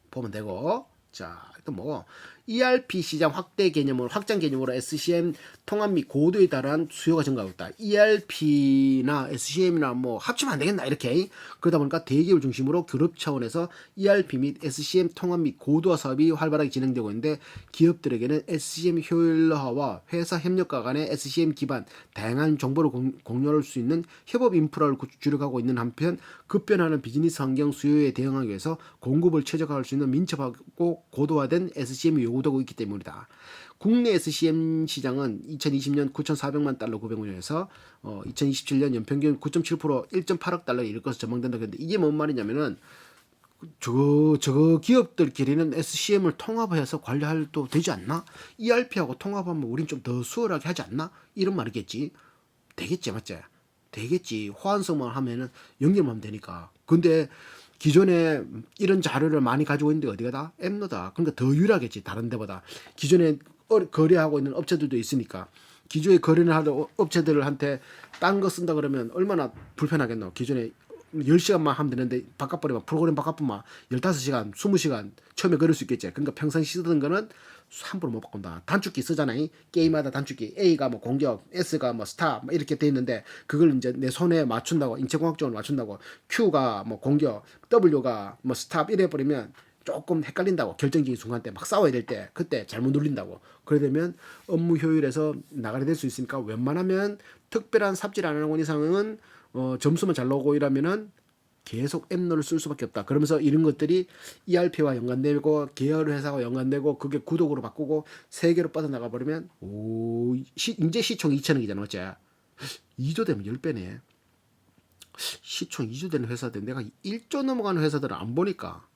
보면 되고 자 그러니까 뭐 ERP 시장 확장 개념으로 SCM 통합 및 고도에 달한 수요가 증가하고 있다. ERP나 SCM이나 뭐 합치면 안 되겠나 이렇게. 그러다 보니까 대기업을 중심으로 기업 차원에서 ERP 및 SCM 통합 및 고도화 사업이 활발하게 진행되고 있는데 기업들에게는 SCM 효율화와 회사 협력과 간의 SCM 기반 다양한 정보를 공유할 수 있는 협업 인프라를 주력하고 있는 한편 급변하는 비즈니스 환경 수요에 대응하기 위해서 공급을 최적화할 수 있는 민첩하고 고도화된 SCM이 요구되고 있기 때문이다. 국내 SCM 시장은 2020년 9,400만 달러 900원에서 2027년 연평균 9.7% 1.8억 달러에 이를 것으로 전망된다. 그런데 이게 뭔 말이냐면은 저거 기업들끼리는 SCM을 통합해서 관리할 또 되지 않나? ERP하고 통합하면 우린 좀 더 수월하게 하지 않나? 이런 말이겠지. 되겠지, 맞지? 되겠지. 호환성만 하면은 연결만 하면 되니까. 근데 기존에 이런 자료를 많이 가지고 있는데 어디가 다? 앱노다. 그러니까 더 유리하겠지, 다른 데보다. 기존에 거래하고 있는 업체들도 있으니까. 기존에 거래를 하는 업체들한테 딴 거 쓴다 그러면 얼마나 불편하겠노. 기존에 10시간만 하면 되는데 바꿔버리면 프로그램 바꿔보면 15시간, 20시간 처음에 그럴 수 있겠지. 그러니까 평생 쓰던 거는 함부로 못 바꾼다. 단축키 쓰잖아. 게임마다 단축키 A가 뭐 공격, S가 뭐 스탑 이렇게 돼 있는데 그걸 이제 내 손에 맞춘다고 인체공학적으로 맞춘다고 Q가 뭐 공격, W가 뭐 스탑 이래 버리면 조금 헷갈린다고. 결정적인 순간 때 막 싸워야 될 때 그때 잘못 눌린다고. 그래 되면 업무 효율에서 나가게 될 수 있으니까 웬만하면 특별한 삽질 안 하는 이상은 점수만 잘 나오고 이러면은 계속 앱노를 쓸 수밖에 없다. 그러면서 이런 것들이 ERP와 연관되고 계열 회사와 연관되고 그게 구독으로 바꾸고 세계로 빠져나가 버리면 이제 시총 2천억이잖아. 맞지? 2조 되면 10배네. 시총 2조 되는 회사들 내가 1조 넘어가는 회사들은 안 보니까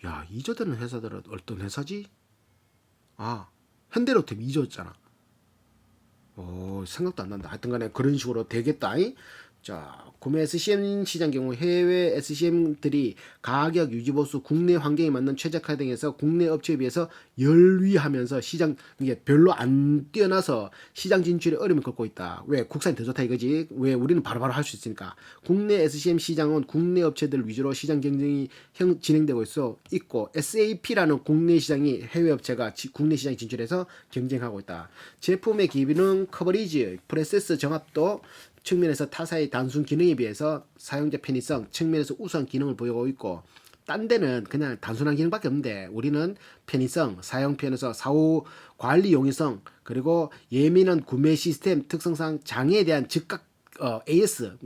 야 2조 되는 회사들은 어떤 회사지? 현대로템 2조였잖아. 생각도 안 난다. 하여튼 간에 그런 식으로 되겠다. 자, 구매 SCM 시장 경우 해외 SCM들이 가격 유지 보수 국내 환경에 맞는 최적화 등에서 국내 업체에 비해서 열위하면서 시장 이게 별로 안 뛰어나서 시장 진출에 어려움을 겪고 있다. 왜 국산이 더 좋다 이거지? 왜 우리는 바로바로 할 수 있으니까. 국내 SCM 시장은 국내 업체들 위주로 시장 경쟁이 진행되고 있고 SAP라는 국내 시장이 해외 업체가 국내 시장 진출해서 경쟁하고 있다. 제품의 기능 커버리지, 프로세스 정합도 측면에서 타사의 단순 기능에 비해서 사용자 편의성 측면에서 우수한 기능을 보이고 있고 딴 데는 그냥 단순한 기능밖에 없는데 우리는 편의성, 사용 편에서 사후 관리 용이성 그리고 예민한 구매 시스템 특성상 장애에 대한 즉각 AS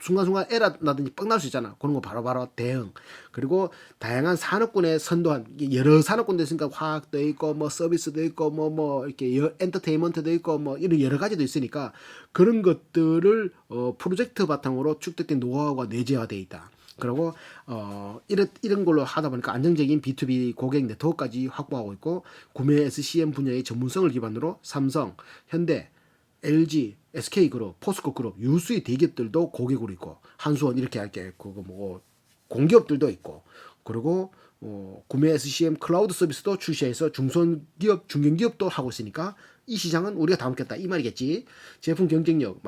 순간순간 에러 나든지 뻥 날 수 있잖아. 그런 거 바로바로 대응. 그리고 다양한 산업군에 선도한 여러 산업군도 있으니까 화학도 있고 뭐 서비스도 있고 뭐 이렇게 엔터테인먼트도 있고 뭐 이런 여러 가지도 있으니까 그런 것들을 프로젝트 바탕으로 축적된 노하우가 내재화되어 있다. 그리고 이런 걸로 하다 보니까 안정적인 B2B 고객 네트워크까지 확보하고 있고 구매 SCM 분야의 전문성을 기반으로 삼성, 현대, LG, SK그룹, 포스코그룹, 유수의 대기업들도 고객으로 있고 한수원 이렇게 할게 그거 뭐 공기업들도 있고 그리고 구매 SCM 클라우드 서비스도 출시해서 중소기업, 중견기업도 하고 있으니까 이 시장은 우리가 다 먹겠다 이 말이겠지. 제품 경쟁력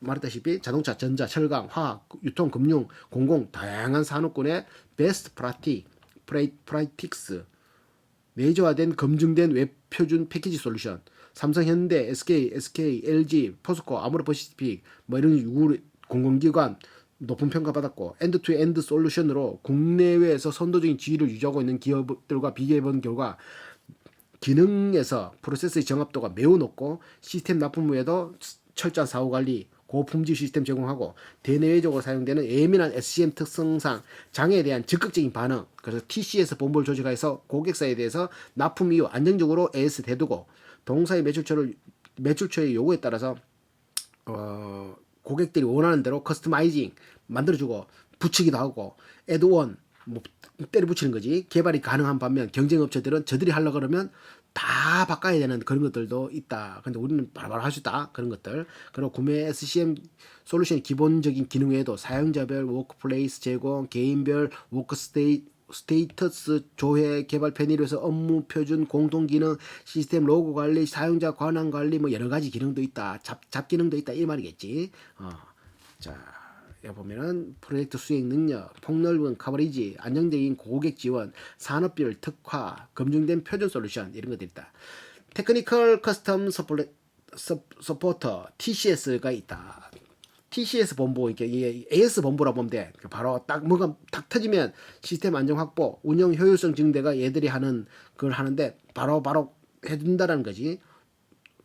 말했다시피 자동차, 전자, 철강, 화학, 유통, 금융, 공공 다양한 산업군의 베스트 프라이틱스 내재화된 검증된 웹 표준 패키지 솔루션 삼성, 현대, SK, LG, 포스코, 아모레퍼시픽 뭐 이런 유구 공공기관 높은 평가받았고 엔드-투-엔드 솔루션으로 국내외에서 선도적인 지위를 유지하고 있는 기업들과 비교해본 결과 기능에서 프로세스의 정합도가 매우 높고 시스템 납품 후에도 철저한 사후관리 고품질 시스템 제공하고 대내외적으로 사용되는 예민한 SCM 특성상 장애에 대한 적극적인 반응 그래서 TCS 본부를 조직해서 고객사에 대해서 납품 이후 안정적으로 AS 대두고 동사의 매출처의 요구에 따라서 고객들이 원하는 대로 커스터마이징 만들어주고 붙이기도 하고 애드온 뭐 때려 붙이는 거지 개발이 가능한 반면 경쟁 업체들은 저들이 하려고 그러면 다 바꿔야 되는 그런 것들도 있다. 근데 우리는 바로바로 할 수 있다. 그런 것들. 그리고 구매 SCM 솔루션의 기본적인 기능 외에도 사용자별 워크플레이스 제공, 개인별 스테이터스 조회, 개발 편의로서 업무 표준, 공통 기능, 시스템 로고 관리, 사용자 권한 관리 뭐 여러 가지 기능도 있다. 잡 기능도 있다 이 말이겠지. 자 보면은 프로젝트 수행 능력, 폭넓은 커버리지, 안정적인 고객 지원, 산업별 특화, 검증된 표준 솔루션 이런 것들이 있다. 테크니컬 커스텀 서포터 TCS가 있다. TCS 본부 이게 AS 본부라 보면 돼. 바로 딱 뭐가 탁 터지면 시스템 안정 확보, 운영 효율성 증대가 얘들이 하는 걸 하는데 바로 해준다라는 거지.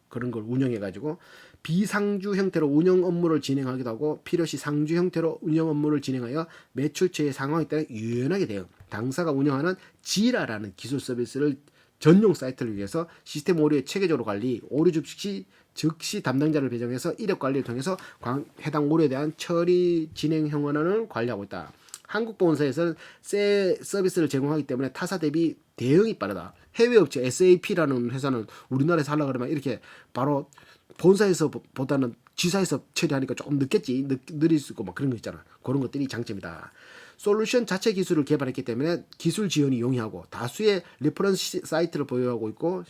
그런 걸 운영해가지고 비상주 형태로 운영 업무를 진행하기도 하고 필요시 상주 형태로 운영 업무를 진행하여 매출처의 상황에 따라 유연하게 대응. 당사가 운영하는 지라라는 기술 서비스를 전용 사이트를 위해서 시스템 오류의 체계적으로 관리, 오류 즉시 담당자를 배정해서 이력 관리를 통해서 해당 오류에 대한 처리 진행 형원을 관리하고 있다. 한국 본사에서는 서비스를 제공하기 때문에 타사 대비 대응이 빠르다. 해외 업체 SAP라는 회사는 우리나라에서 하려고 그러면 이렇게 바로 본사에서 보다는 지사에서 처리하니까 조금 늦겠지. 느릴 수 있고 막 그런 거 있잖아. 그런 것들이 장점이다. 솔루션 자체 기술을 개발했기 때문에 기술 지원이 용이하고 다수의 레퍼런스 사이트를 보유하고 있고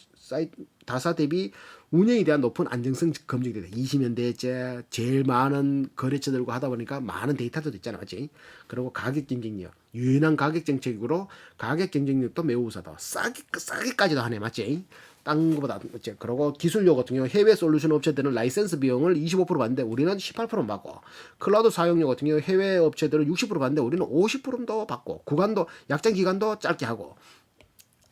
다사 대비 운영에 대한 높은 안정성 검증이 된다. 20년대째 제일 많은 거래처들과 하다 보니까 많은 데이터도 있잖아. 맞지? 그리고 가격 경쟁력. 유연한 가격 정책으로 가격 경쟁력도 매우 우수하다. 싸게까지도 하네. 맞지? 딴 거보다. 맞지? 그리고 기술료 같은 경우 해외 솔루션 업체들은 라이센스 비용을 25% 받는데 우리는 18% 받고 클라우드 사용료 같은 경우 해외 업체들은 60% 받는데 우리는 50%도 받고 구간도 약정 기간도 짧게 하고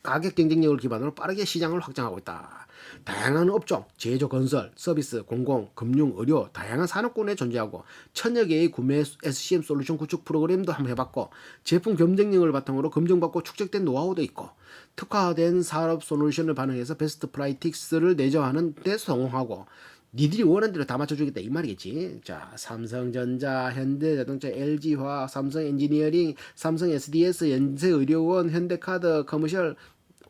가격 경쟁력을 기반으로 빠르게 시장을 확장하고 있다. 다양한 업종, 제조, 건설, 서비스, 공공, 금융, 의료, 다양한 산업군에 존재하고 천여 개의 구매 SCM 솔루션 구축 프로그램도 한번 해봤고 제품 경쟁력을 바탕으로 검증받고 축적된 노하우도 있고 특화된 산업 솔루션을 반영해서 베스트 프라이틱스를 내정하는 데 성공하고 니들이 원하는 대로 다 맞춰주겠다 이 말이겠지. 자, 삼성전자, 현대자동차, LG화학, 삼성엔지니어링, 삼성 SDS, 연세의료원, 현대카드, 커머셜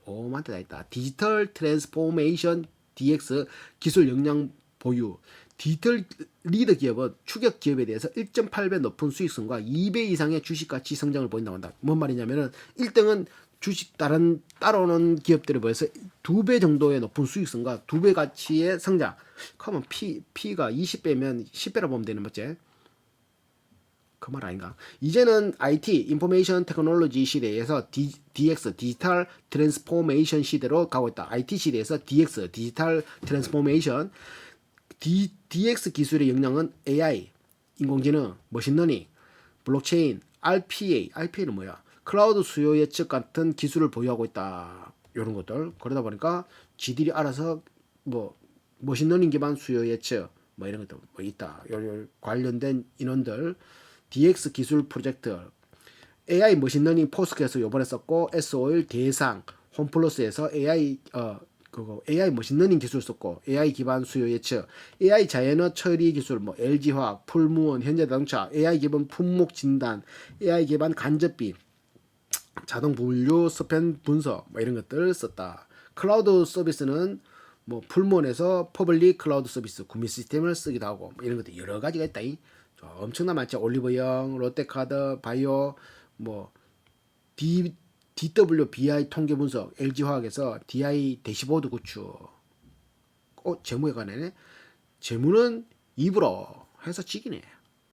많다 다 있다. 디지털 트랜스포메이션 DX 기술 역량 보유. 디지털 리더 기업은 추격 기업에 대해서 1.8배 높은 수익성과 2배 이상의 주식 가치 성장을 보인다고 한다. 뭔 말이냐면은 1등은 주식 따라오는 기업들에 비해서 2배 정도의 높은 수익성과 2배 가치의 성장. 그러면 P가 20배면 10배라 보면 되는 거지. 그 말 아닌가? 이제는 IT, 인포메이션 테크놀로지 시대에서 DX, 디지털 트랜스포메이션 시대로 가고 있다. IT 시대에서 DX, 디지털 트랜스포메이션. DX 기술의 역량은 AI, 인공지능, 머신러닝, 블록체인, RPA는 뭐야? 클라우드 수요 예측 같은 기술을 보유하고 있다. 이런 것들. 그러다 보니까 지들이 알아서 뭐 머신러닝 기반 수요 예측 뭐 이런 것도 뭐 있다. 관련된 인원들 DX 기술 프로젝트 AI 머신러닝 포스크에서 요번에 썼고 S5일 대상 홈플러스에서 AI AI 머신러닝 기술 썼고 AI 기반 수요 예측 AI 자연어 처리 기술 뭐 LG화학, 풀무원, 현대자동차 AI 기반 품목 진단 AI 기반 간접비 자동 분류 스팸 분석 뭐 이런 것들 썼다. 클라우드 서비스는 뭐 풀무원에서 퍼블릭 클라우드 서비스 구매 시스템을 쓰기도 하고 뭐 이런 것들 여러 가지가 있다. 엄청나 많죠. 올리브영, 롯데카드, 바이오, 뭐 DWBI 통계 분석, LG화학에서 DI 대시보드 구축. 재무에 관해 재무는 입으로 해서 찍이네.